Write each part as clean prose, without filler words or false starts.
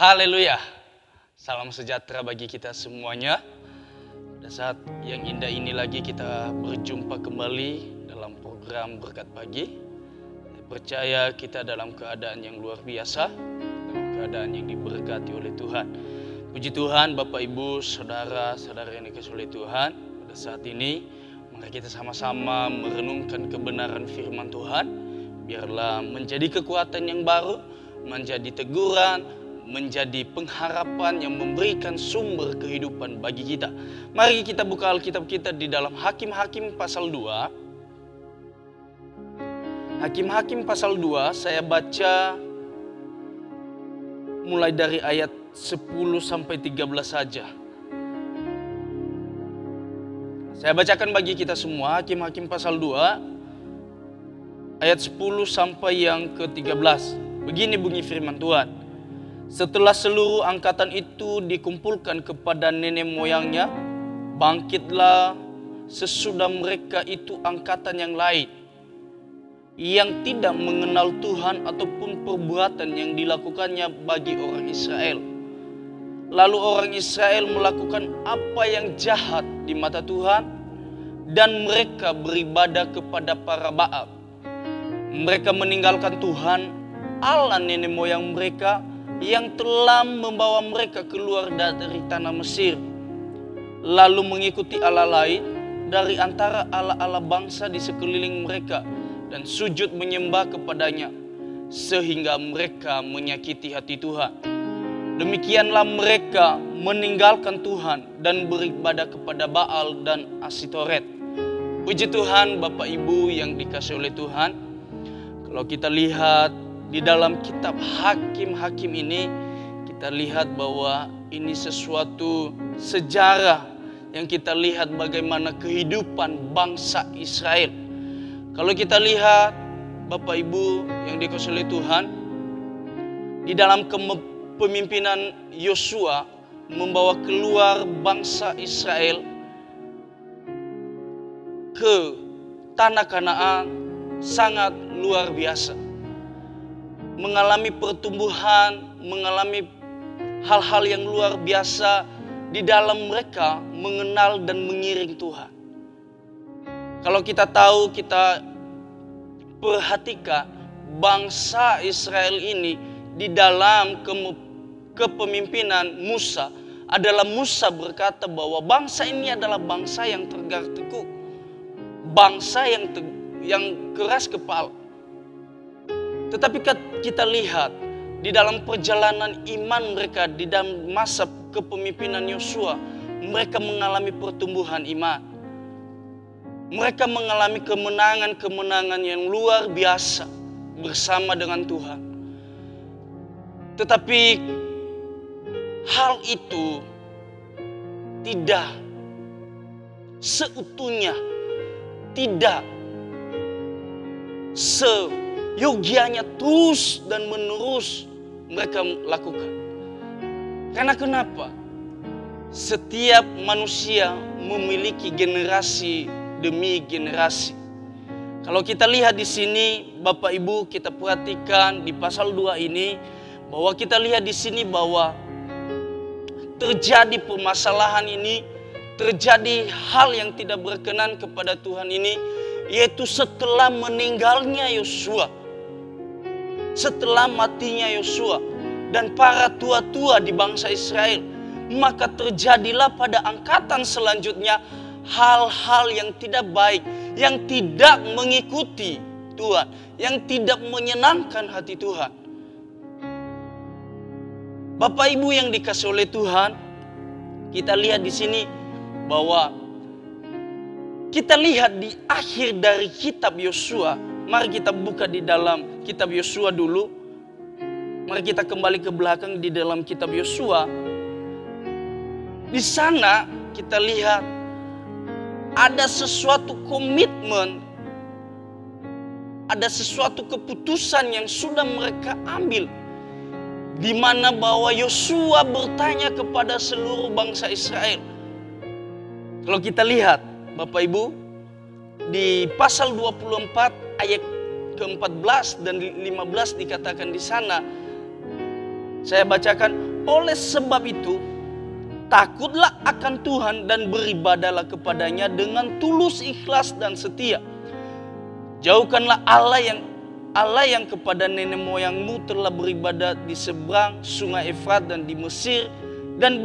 Haleluya. Salam sejahtera bagi kita semuanya. Pada saat yang indah ini lagi kita berjumpa kembali dalam program Berkat Pagi. Saya percaya kita dalam keadaan yang luar biasa, dalam keadaan yang diberkati oleh Tuhan. Puji Tuhan, Bapak Ibu, saudara-saudara yang dikasihi oleh Tuhan. Pada saat ini mari kita sama-sama merenungkan kebenaran firman Tuhan. Biarlah menjadi kekuatan yang baru, menjadi teguran, menjadi pengharapan yang memberikan sumber kehidupan bagi kita. Mari kita buka Alkitab kita di dalam Hakim-Hakim pasal 2. Hakim-Hakim pasal 2, saya baca mulai dari ayat 10 sampai 13 saja. Saya bacakan bagi kita semua, Hakim-Hakim pasal 2, ayat 10 sampai yang ke-13. Begini bunyi firman Tuhan. Setelah seluruh angkatan itu dikumpulkan kepada nenek moyangnya, bangkitlah sesudah mereka itu angkatan yang lain, yang tidak mengenal Tuhan ataupun perbuatan yang dilakukannya bagi orang Israel. Lalu orang Israel melakukan apa yang jahat di mata Tuhan, dan mereka beribadah kepada para Baal. Mereka meninggalkan Tuhan, Allah nenek moyang mereka, yang telah membawa mereka keluar dari tanah Mesir, lalu mengikuti Allah lain dari antara Allah-Allah bangsa di sekeliling mereka dan sujud menyembah kepadanya, sehingga mereka menyakiti hati Tuhan. Demikianlah mereka meninggalkan Tuhan dan beribadah kepada Baal dan Asitoret. Puji Tuhan, Bapak Ibu yang dikasihi oleh Tuhan. Kalau kita lihat di dalam kitab Hakim-Hakim ini, kita lihat bahwa ini sesuatu sejarah yang kita lihat bagaimana kehidupan bangsa Israel. Kalau kita lihat Bapak Ibu yang dikasihi oleh Tuhan, di dalam kepemimpinan Yosua membawa keluar bangsa Israel ke tanah Kanaan sangat luar biasa. Mengalami pertumbuhan, mengalami hal-hal yang luar biasa di dalam mereka mengenal dan mengiring Tuhan. Kalau kita tahu, kita perhatikan bangsa Israel ini di dalam kepemimpinan Musa, adalah Musa berkata bahwa bangsa ini adalah bangsa yang tegar teguh, bangsa yang keras kepala. Tetapi kita lihat di dalam perjalanan iman mereka di dalam masa kepemimpinan Yosua, mereka mengalami pertumbuhan iman. Mereka mengalami kemenangan-kemenangan yang luar biasa bersama dengan Tuhan. Tetapi hal itu tidak seutuhnya, tidak yogianya terus dan menerus mereka lakukan. Karena kenapa? Setiap manusia memiliki generasi demi generasi. Kalau kita lihat di sini, Bapak Ibu, kita perhatikan di pasal 2 ini, bahwa kita lihat di sini bahwa terjadi permasalahan ini, terjadi hal yang tidak berkenan kepada Tuhan ini, yaitu setelah meninggalnya Yosua. Setelah matinya Yosua dan para tua-tua di bangsa Israel, maka terjadilah pada angkatan selanjutnya hal-hal yang tidak baik, yang tidak mengikuti Tuhan, yang tidak menyenangkan hati Tuhan. Bapak Ibu yang dikasihi oleh Tuhan, kita lihat di sini bahwa kita lihat di akhir dari kitab Yosua. Mari kita buka di dalam kitab Yosua dulu. Mari kita kembali ke belakang di dalam kitab Yosua. Di sana kita lihat ada sesuatu komitmen, ada sesuatu keputusan yang sudah mereka ambil, di mana bahwa Yosua bertanya kepada seluruh bangsa Israel. Kalau kita lihat Bapak Ibu, di pasal 24 ayat ke-14 dan 15 dikatakan di sana, saya bacakan, Oleh sebab itu, takutlah akan Tuhan dan beribadahlah kepadanya dengan tulus, ikhlas, dan setia. Jauhkanlah Allah yang kepada nenek moyangmu telah beribadah di seberang sungai Efrat dan di Mesir, dan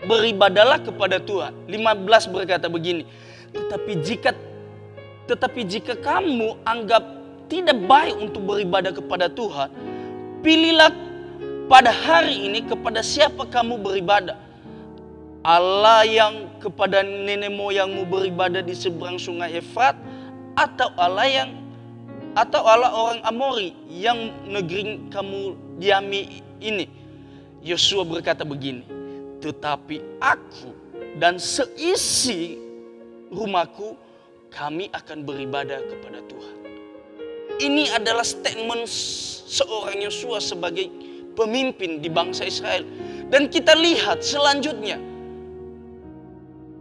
beribadahlah kepada Tuhan. 15 berkata begini, tetapi jika kamu anggap tidak baik untuk beribadah kepada Tuhan, pilihlah pada hari ini kepada siapa kamu beribadah. Allah yang kepada nenek moyangmu beribadah di seberang sungai Efrat, atau Allah orang Amori yang negeri kamu diami ini. Yosua berkata begini, tetapi aku dan seisi rumahku, kami akan beribadah kepada Tuhan. Ini adalah statement seorang Yosua sebagai pemimpin di bangsa Israel. Dan kita lihat selanjutnya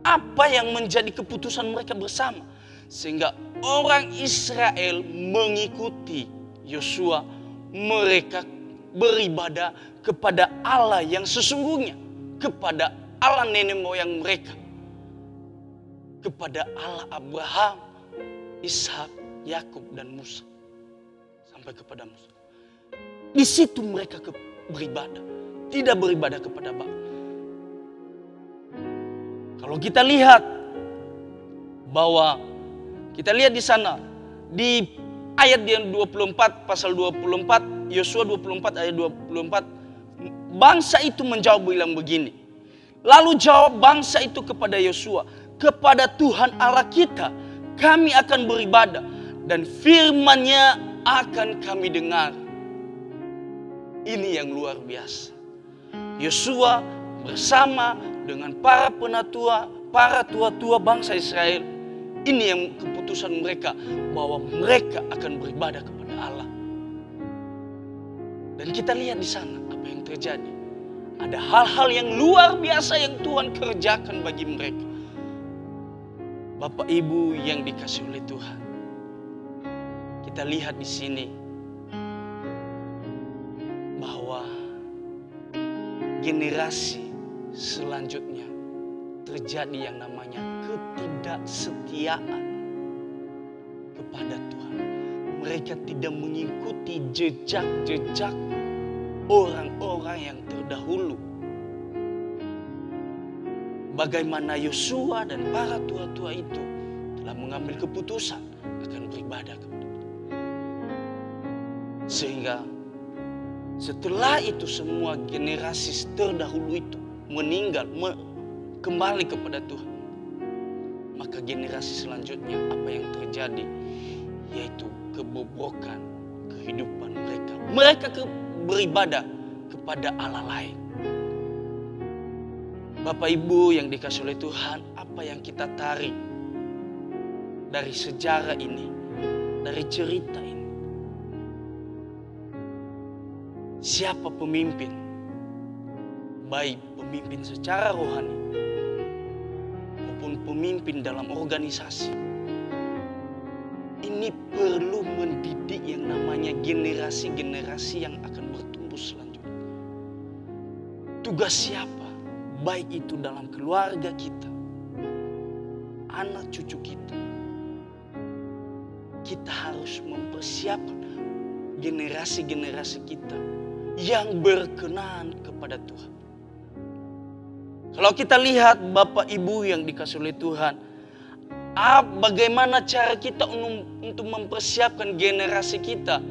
apa yang menjadi keputusan mereka bersama. Sehingga orang Israel mengikuti Yosua. Mereka beribadah kepada Allah yang sesungguhnya. Kepada Allah nenek moyang mereka. Kepada Allah Abraham, Ishak, Yakub, dan Musa. Sampai kepada Musa. Di situ mereka beribadah. Tidak beribadah kepada Baal. Kalau kita lihat bahwa kita lihat di sana di ayat yang 24 pasal 24 Yosua 24 ayat 24, bangsa itu menjawab bilang begini. Lalu jawab bangsa itu kepada Yosua, kepada Tuhan Allah kita kami akan beribadah dan firman-Nya akan kami dengar. Ini yang luar biasa. Yosua bersama dengan para penatua, para tua-tua bangsa Israel. Ini yang keputusan mereka, bahwa mereka akan beribadah kepada Allah. Dan kita lihat di sana apa yang terjadi. Ada hal-hal yang luar biasa yang Tuhan kerjakan bagi mereka. Bapak Ibu yang dikasihi oleh Tuhan. Kita lihat di sini bahwa generasi selanjutnya terjadi yang namanya ketidaksetiaan kepada Tuhan. Mereka tidak mengikuti jejak-jejak orang-orang yang terdahulu. Bagaimana Yosua dan para tua-tua itu telah mengambil keputusan akan beribadah kepada Tuhan. Sehingga setelah itu semua generasi terdahulu itu meninggal, kembali kepada Tuhan. Maka generasi selanjutnya apa yang terjadi? Yaitu kebobrokan kehidupan mereka. Mereka beribadah kepada Allah lain. Bapak Ibu yang dikasihi oleh Tuhan, apa yang kita tarik dari sejarah ini, dari cerita ini? Siapa pemimpin? Baik pemimpin secara rohani maupun pemimpin dalam organisasi. Ini perlu mendidik yang namanya generasi-generasi yang akan bertumbuh selanjutnya. Tugas siapa? Baik itu dalam keluarga kita, anak cucu kita. Kita harus mempersiapkan generasi-generasi kita yang berkenan kepada Tuhan. Kalau kita lihat Bapak Ibu yang dikasihi oleh Tuhan, bagaimana cara kita untuk mempersiapkan generasi kita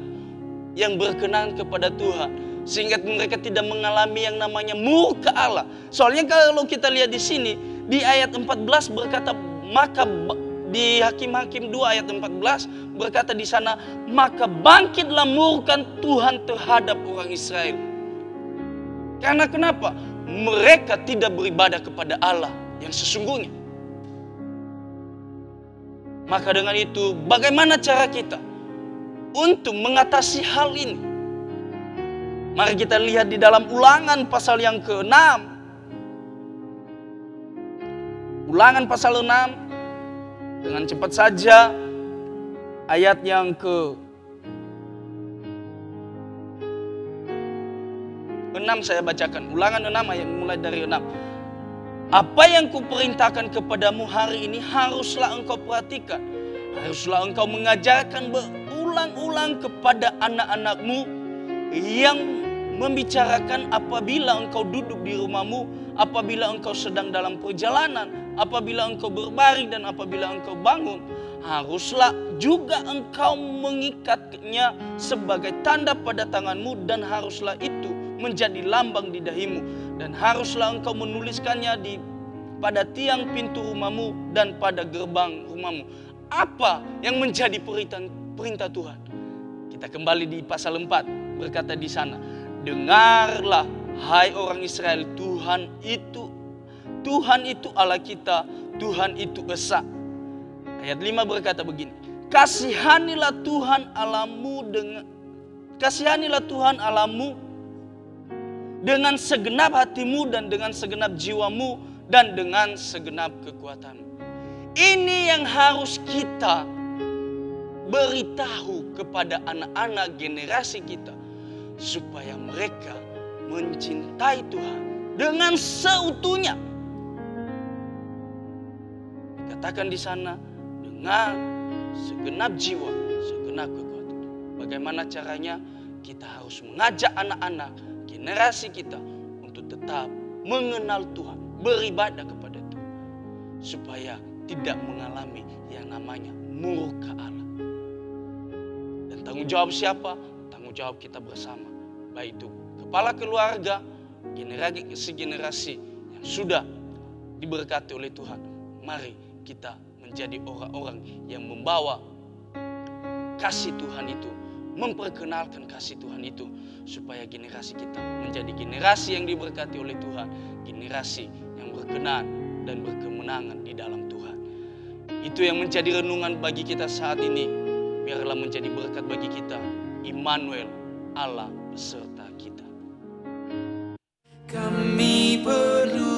yang berkenan kepada Tuhan, sehingga mereka tidak mengalami yang namanya murka Allah. Soalnya kalau kita lihat di sini, di ayat 14 berkata, maka di Hakim-Hakim 2 ayat 14 berkata di sana, maka bangkitlah murka Tuhan terhadap orang Israel. Karena kenapa? Mereka tidak beribadah kepada Allah yang sesungguhnya. Maka dengan itu, bagaimana cara kita untuk mengatasi hal ini? Mari kita lihat di dalam Ulangan pasal yang ke-6. Ulangan pasal 6. Dengan cepat saja ayat yang 6 saya bacakan. Ulangan 6 ayat mulai dari 6. Apa yang kuperintahkan kepadamu hari ini haruslah engkau perhatikan. Haruslah engkau mengajarkan berulang-ulang kepada anak-anakmu yang membicarakan apabila engkau duduk di rumahmu, apabila engkau sedang dalam perjalanan, apabila engkau berbaring dan apabila engkau bangun. Haruslah juga engkau mengikatnya sebagai tanda pada tanganmu dan haruslah itu menjadi lambang di dahimu. Dan haruslah engkau menuliskannya pada tiang pintu rumahmu dan pada gerbang rumahmu. Apa yang menjadi perintah Tuhan? Kita kembali di pasal 4 berkata di sana, dengarlah hai orang Israel, Tuhan itu Allah kita, Tuhan itu esa. Ayat 5 berkata begini, kasihanilah Tuhan Allahmu dengan segenap hatimu dan dengan segenap jiwamu dan dengan segenap kekuatanmu. Ini yang harus kita beritahu kepada anak-anak generasi kita, supaya mereka mencintai Tuhan dengan seutuhnya. Dikatakan di sana, dengan segenap jiwa, segenap kekuatan. Bagaimana caranya? Kita harus mengajak anak-anak generasi kita untuk tetap mengenal Tuhan, beribadah kepada Tuhan, supaya tidak mengalami yang namanya murka Allah. Dan tanggung jawab siapa? Tanggung jawab kita bersama, baik itu kepala keluarga, generasi yang sudah diberkati oleh Tuhan. Mari kita menjadi orang-orang yang membawa kasih Tuhan itu, memperkenalkan kasih Tuhan itu, supaya generasi kita menjadi generasi yang diberkati oleh Tuhan, generasi yang berkenan dan berkemenangan di dalam Tuhan. Itu yang menjadi renungan bagi kita saat ini. Biarlah menjadi berkat bagi kita. Immanuel, Allah beserta kita. Kami perlu